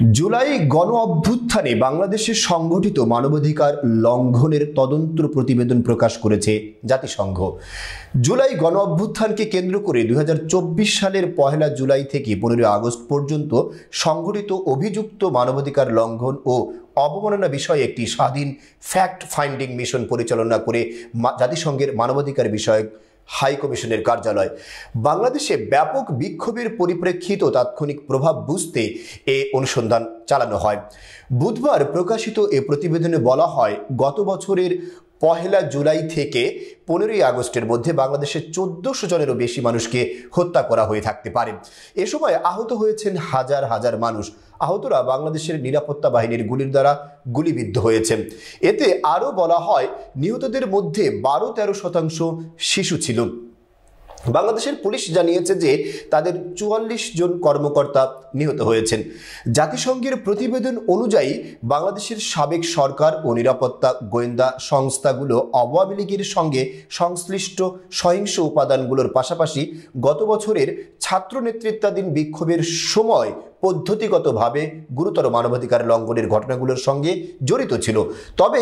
জুলাই গণ অভ্যুত্থানে বাংলাদেশে সংঘটিত মানবাধিকার লঙ্ঘনের তদন্ত প্রতিবেদন প্রকাশ করেছে জাতিসংঘ। জুলাই গণ অভ্যুত্থানকে কেন্দ্র করে 2024 সালের 1 জুলাই থেকে 15 আগস্ট পর্যন্ত সংঘটিত অভিযুক্ত মানবাধিকার লঙ্ঘন ও অবমাননা বিষয়ে একটি স্বাধীন ফ্যাক্ট ফাইন্ডিং মিশন পরিচালনা করে জাতিসংঘের মানবাধিকার বিষয়ক হাই কমিশনের কার্যালয়। বাংলাদেশে ব্যাপক বিক্ষোভের পরিপ্রেক্ষিত তাৎক্ষণিক প্রভাব বুঝতে এ অনুসন্ধান চালানো হয়। বুধবার প্রকাশিত এ প্রতিবেদনে বলা হয়, গত বছরের 1 জুলাই থেকে 15 আগস্টের মধ্যে বাংলাদেশে 1400 জনেরও বেশি মানুষকে হত্যা করা হয়ে থাকতে পারে। এ সময় আহত হয়েছেন হাজার হাজার মানুষ। আহতরা বাংলাদেশের নিরাপত্তা বাহিনীর গুলির দ্বারা গুলিবিদ্ধ হয়েছেন। এতে আরও বলা হয়, নিহতদের মধ্যে 12-13% শিশু ছিল। বাংলাদেশের পুলিশ জানিয়েছে যে তাদের 44 জন কর্মকর্তা নিহত হয়েছেন। জাতিসংঘের প্রতিবেদন অনুযায়ী বাংলাদেশের সাবেক সরকার ও নিরাপত্তা গোয়েন্দা সংস্থাগুলো আওয়ামী লীগের সঙ্গে সংশ্লিষ্ট সহিংস উপাদানগুলোর পাশাপাশি গত বছরের ছাত্র নেতৃত্বাধীন বিক্ষোভের সময় পদ্ধতিগতভাবে গুরুতর মানবাধিকার লঙ্ঘনের ঘটনাগুলোর সঙ্গে জড়িত ছিল। তবে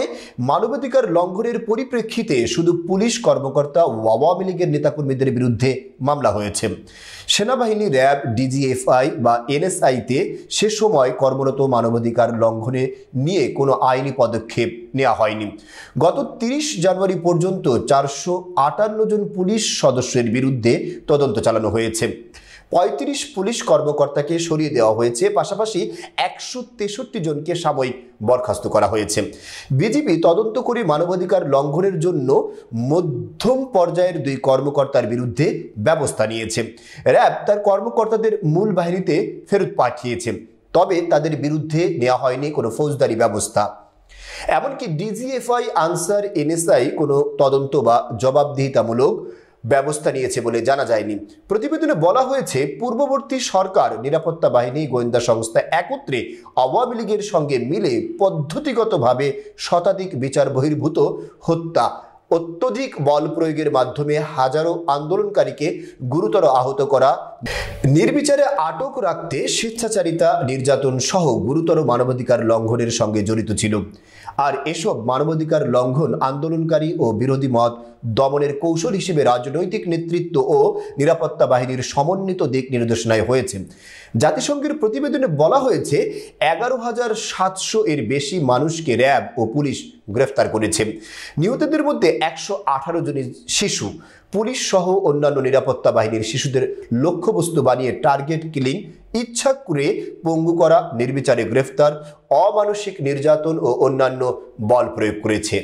মানবাধিকার লঙ্ঘনের পরিপ্রেক্ষিতে শুধু পুলিশ কর্মকর্তা ও আওয়ামী লীগের নেতাকর্মীদের বিরুদ্ধে মামলা হয়েছে। সেনাবাহিনী, র্যাব, ডিজিএফআই বা এনএসআইতে সে সময় কর্মরত মানবাধিকার লঙ্ঘনে নিয়ে কোনো আইনি পদক্ষেপ নেওয়া হয়নি। গত 30 জানুয়ারি পর্যন্ত 458 জন পুলিশ সদস্যের বিরুদ্ধে তদন্ত চালানো হয়েছে। 35 পুলিশ কর্মকর্তাকে সরিয়ে দেওয়া হয়েছে, পাশাপাশি 163 জনকে সাময়িক বরখাস্ত করা হয়েছে। বিজিবি তদন্ত করে মানবাধিকার লঙ্ঘনের জন্য মধ্যম পর্যায়ের 2 কর্মকর্তার বিরুদ্ধে ব্যবস্থা নিয়েছে। র্যাব তার কর্মকর্তাদের মূল বাহিনীতে ফেরত পাঠিয়েছে, তবে তাদের বিরুদ্ধে নেওয়া হয়নি কোনো ফৌজদারি ব্যবস্থা। এমনকি ডিজিএফআই, আনসার, এনএসআই কোনো তদন্ত বা জবাবদিহিতামূলক ব্যবস্থা নিয়েছে বলে জানা যায়নি। প্রতিবেদনে বলা হয়েছে, পূর্ববর্তী সরকার, নিরাপত্তা বাহিনী, গোয়েন্দা সংস্থা একত্রে আওয়ামী লীগের সঙ্গে মিলে পদ্ধতিগতভাবে শতাধিক বিচার বহির্ভূত হত্যা, অত্যধিক বল প্রয়োগের মাধ্যমে হাজারো আন্দোলনকারীকে গুরুতর আহত করা, নির্বিচারে আটক রাখতে স্বেচ্ছাচারিতা, নির্যাতন সহ গুরুতর মানবাধিকার লঙ্ঘনের সঙ্গে জড়িত ছিল। আর এসব মানবাধিকার লঙ্ঘন আন্দোলনকারী ও বিরোধী মত দমনের কৌশল হিসেবে রাজনৈতিক নেতৃত্ব ও নিরাপত্তা বাহিনীর সমন্বিত দিক নির্দেশনায় হয়েছে। জাতিসংঘের প্রতিবেদনে বলা হয়েছে, 11,700 এর বেশি মানুষকে র্যাব ও পুলিশ গ্রেফতার করেছে। নিহতদের মধ্যে 118 জন শিশু। পুলিশ সহ অন্যান্য নিরাপত্তা বাহিনীর শিশুদের লক্ষ্যবস্তু বানিয়ে টার্গেট কিলিং, ইচ্ছা করে পঙ্গু করা, নির্বিচারে গ্রেফতার, অমানসিক নির্যাতন ও অন্যান্য বল প্রয়োগ করেছে।